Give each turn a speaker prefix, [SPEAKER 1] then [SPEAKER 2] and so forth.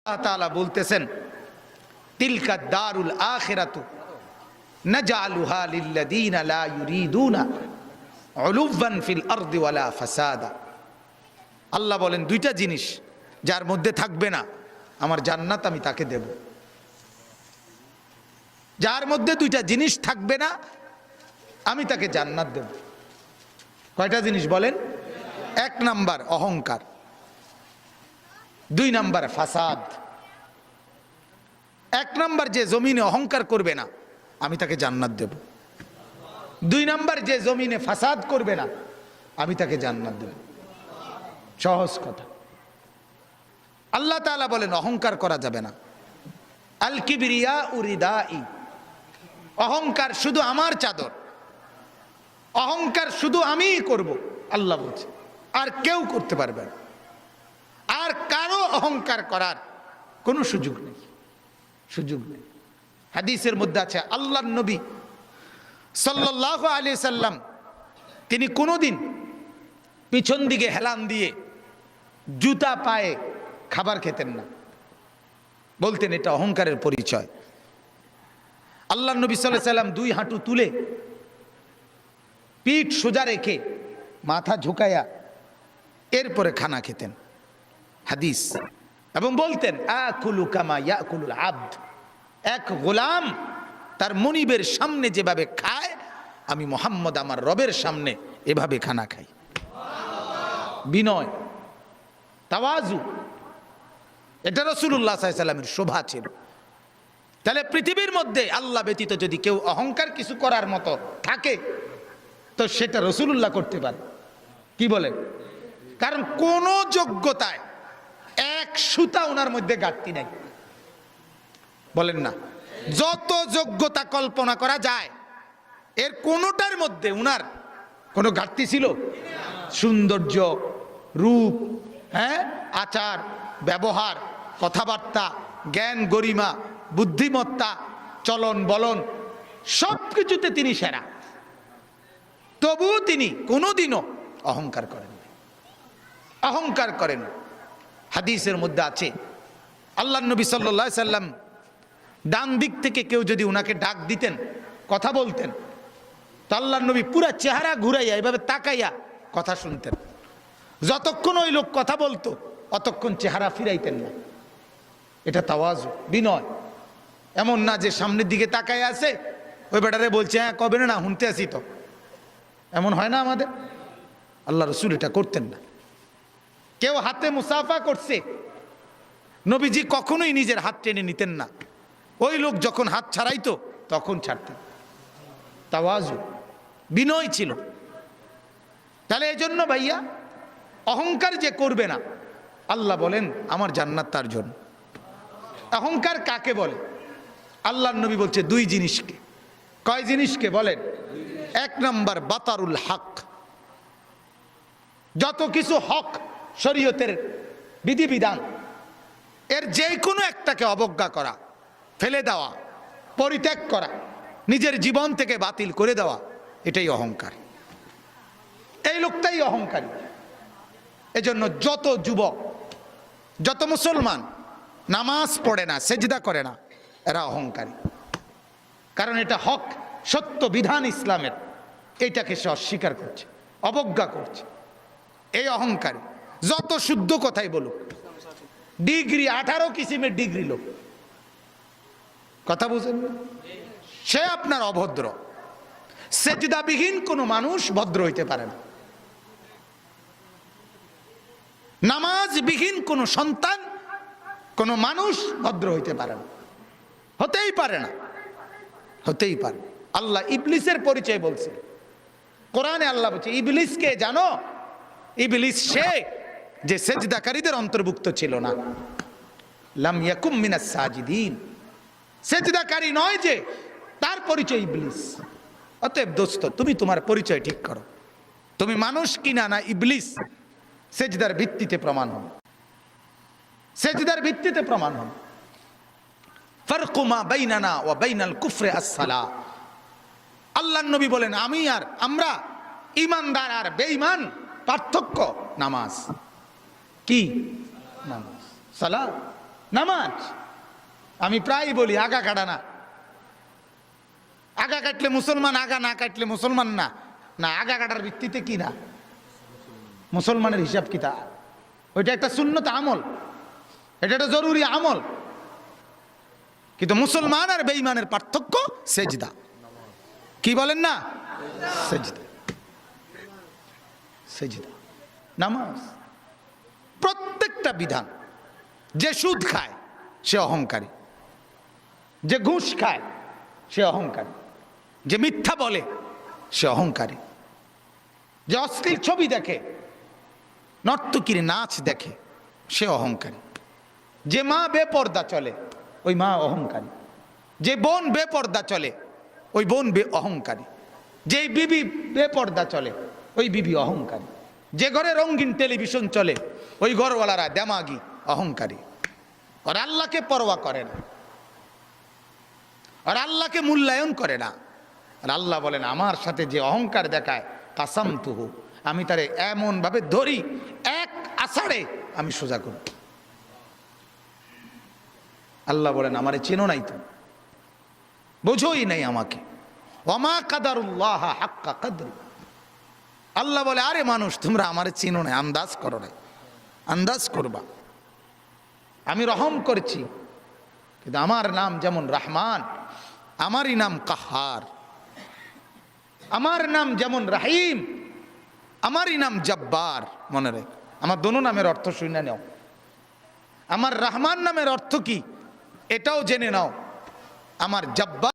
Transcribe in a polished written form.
[SPEAKER 1] আল্লাহ তাআলা বলতেছেন তিলকা দারুল আখিরাতু নাজআলুহা লিল্লাযীনা লা ইউরিদুনা উলুওয়ান ফিল আরদি ওয়ালা ফাসাদা। আল্লাহ বলেন দুইটা জিনিস যার মধ্যে থাকবে না আমার জান্নাত আমি তাকে দেব। যার মধ্যে দুইটা জিনিস থাকবে না আমি তাকে জান্নাত দেব। কয়টা জিনিস বলেন? এক নাম্বার অহংকার, দুই নাম্বার ফাসাদ। এক নাম্বার যে জমিনে অহংকার করবে না আমি তাকে জান্নাত দেব। দুই নাম্বার যে জমিনে ফাসাদ করবে না আমি তাকে জান্নাত দেব। সহজ কথা। আল্লাহ তাআলা বলেন অহংকার করা যাবে না। আল কিবরিয়া উরিদাই, অহংকার শুধু আমার চাদর, অহংকার শুধু আমিই করব আল্লাহ বলছে, আর কেউ করতে পারবে না। আর কারো অহংকার করার কোনো সুযোগ নেই, সুযোগ নেই। হাদিসের মধ্যে আছে আল্লাহর নবী সাল্লাল্লাহু আলাইহি সাল্লাম তিনি কোনোদিন পিছন দিকে হেলান দিয়ে জুতা পায়ে খাবার খেতেন না, বলতেন এটা অহংকারের পরিচয়। আল্লাহর নবী সাল্লাল্লাহু আলাইহি সাল্লাম দুই হাঁটু তুলে পিঠ সোজা রেখে মাথা ঝুঁকায়া এরপরে খানা খেতেন, হাদিস। এবং বলতেন আকুলু কামা ইয়াকুলুল আবদ, এক গোলাম তার মনিবের সামনে যেভাবে খায় আমি মুহাম্মদ আমার রবের সামনে এভাবে খানা খাই। বিনয়, তাওয়াজু, এটা রাসূলুল্লাহ সাল্লাল্লাহু আলাইহি সাল্লামের শোভা ছিল। তাহলে পৃথিবীর মধ্যে আল্লাহ ব্যতীত যদি কেউ অহংকার কিছু করার মতো থাকে তো সেটা রাসূলুল্লাহ করতে পারে। কি বলেন? কারণ কোন যোগ্যতায় এক সুতা ওনার মধ্যে ঘাটতি নাই, বলেন না? যত যোগ্যতা কল্পনা করা যায় এর কোনোটার মধ্যে উনার কোনো ঘাটতি ছিল? সৌন্দর্য, রূপ, আচার ব্যবহার, কথাবার্তা, জ্ঞান গরিমা, বুদ্ধিমত্তা, চলন বলন সব কিছুতে তিনি সেরা। তবুও তিনি কোনোদিনও অহংকার করেন, অহংকার করেন। হাদিসের মধ্যে আছে আল্লাহর নবী সাল্লাল্লাহু আলাইহি সাল্লাম ডান দিক থেকে কেউ যদি উনাকে ডাক দিতেন, কথা বলতেন, তো আল্লাহর নবী পুরা চেহারা ঘুরাইয়া এভাবে তাকাইয়া কথা শুনতেন। যতক্ষণ ওই লোক কথা বলতো অতক্ষণ চেহারা ফিরাইতেন না। এটা তাওয়াজু, বিনয়। এমন না যে সামনের দিকে তাকাইয়া আছে ওই বেটারে বলছে হ্যাঁ কবে না শুনতে আসি, তো এমন হয় না আমাদের। আল্লাহ রাসূল এটা করতেন না। কেউ হাতে মুসাফা করছে, নবীজি কখনোই নিজের হাত টেনে নিতেন না। ওই লোক যখন হাত ছাড়াইতো তখন ছাড়তেন। তাওয়াজু, বিনয় ছিল। তাহলে এই জন্য ভাইয়া অহংকার যে করবে না আল্লাহ বলেন আমার জান্নাত তার জন্য। অহংকার কাকে বলে? আল্লাহর নবী বলছে দুই জিনিসকে। কয় জিনিসকে বলেন? এক নাম্বার বাতারুল হক, যত কিছু হক শরীয়তের বিধিবিধান এর যে কোনো একটাকে অবজ্ঞা করা, ফেলে দেওয়া, পরিত্যাগ করা, নিজের জীবন থেকে বাতিল করে দেওয়া, এটাই অহংকার। এই লোকটাই অহংকারী। এজন্য যত যুবক, যত মুসলমান নামাজ পড়ে না, সেজদা করে না, এরা অহংকারী। কারণ এটা হক, সত্য বিধান ইসলামের, এইটাকে সে অস্বীকার করছে, অবজ্ঞা করছে। এই অহংকারী যত শুদ্ধ কথাই বলুক, ডিগ্রি 18 কিসিমের ডিগ্রি লোক, কথা বুঝেন, সে আপনার অভদ্র। সেজদাবিহীন কোনো মানুষ ভদ্র হইতে পারে না। নামাজবিহীন কোনো সন্তান, কোনো মানুষ ভদ্র হইতে পারে না, হতেই পারে না, হতেই পারে। আল্লাহ ইবলিসের পরিচয় বলছে কোরআনে। আল্লাহ বলছে ইবলিসকে জানো? ইবলিস সে যে সেজদাকারীদের অন্তর্ভুক্ত ছিল না। লাম ইয়াকুম মিনাস সাজিদিন, সেজদাকারী নয় যে, তার পরিচয় ইবলিস। অতএব দোস্ত তুমি তোমার পরিচয় ঠিক করো, তুমি মানুষ কিনা না ইবলিস, সেজদার ভিত্তিতে প্রমাণ হন, সেজদার ভিত্তিতে প্রমাণ হন। ফারকু মা বাইনানা ওয়া বাইনাল কুফরি আস-সালাহ। আল্লাহর নবী বলেন আমি আর আমরা, ঈমানদার আর বেঈমান পার্থক্য নামাজ। কি নামাজ? সালাত। নামাজ। আমি প্রায় বলি আগা কাটা না, আগা কাটলে মুসলমান, আগা না কাটলে মুসলমান না। না, আগা কাটার ভিত্তিতে কি না মুসলমানের হিসাব কিতাব। ওইটা একটা সুন্নত আমল, এটা একটা জরুরি আমল। কিন্তু মুসলমান আর বেঈমানের পার্থক্য সেজদা। কি বলেন না? সেজদা, সেজদা, নামাজ। প্রত্যেকটা বিধান। যে সুদ খায় সে অহংকারী, যে ঘুষ খায় সে অহংকারী, যে মিথ্যা বলে সে অহংকারী, যে অশ্লীল ছবি দেখে, নর্তকীর নাচ দেখে সে অহংকারী, যে মা বেপর্দা চলে ওই মা অহংকারী, যে বোন বেপর্দা চলে ওই বোন অহংকারী, যে বিবি বেপর্দা চলে ওই বিবি অহংকারী, যে ঘরে রঙিন টেলিভিশন চলে ওই ঘরওয়ালারা দেমাগি অহংকারী। আর আল্লাহকে পরোয়া করে না, আর আল্লাহকে মূল্যায়ন করে না। আর আল্লাহ বলেন আমার সাথে যে অহংকার দেখায় কাসাম তুহু, আমি তারে এমন ভাবে ধরি এক আষাঢ়ে আমি সোজা করব। আল্লাহ বলেন আমারে চেনো নাই, তো বোঝোই নাই আমাকে। ওমা কাদারুল্লাহ হাক্কা কদরি। আল্লাহ বলে আরে মানুষ তোমরা আমারে চেনো না, আন্দাজ করো না, আন্দাজ করবা। আমি রহম করছি, কিন্তু আমার নাম যেমন রহমান, আমারই নাম কাহার। আমার নাম যেমন রাহিম, আমারই নাম জব্বার। মনে রাখ, আমার দোনো নামের অর্থ শুনে নাও। আমার রহমান নামের অর্থ কি এটাও জেনে নাও। আমার জব্বার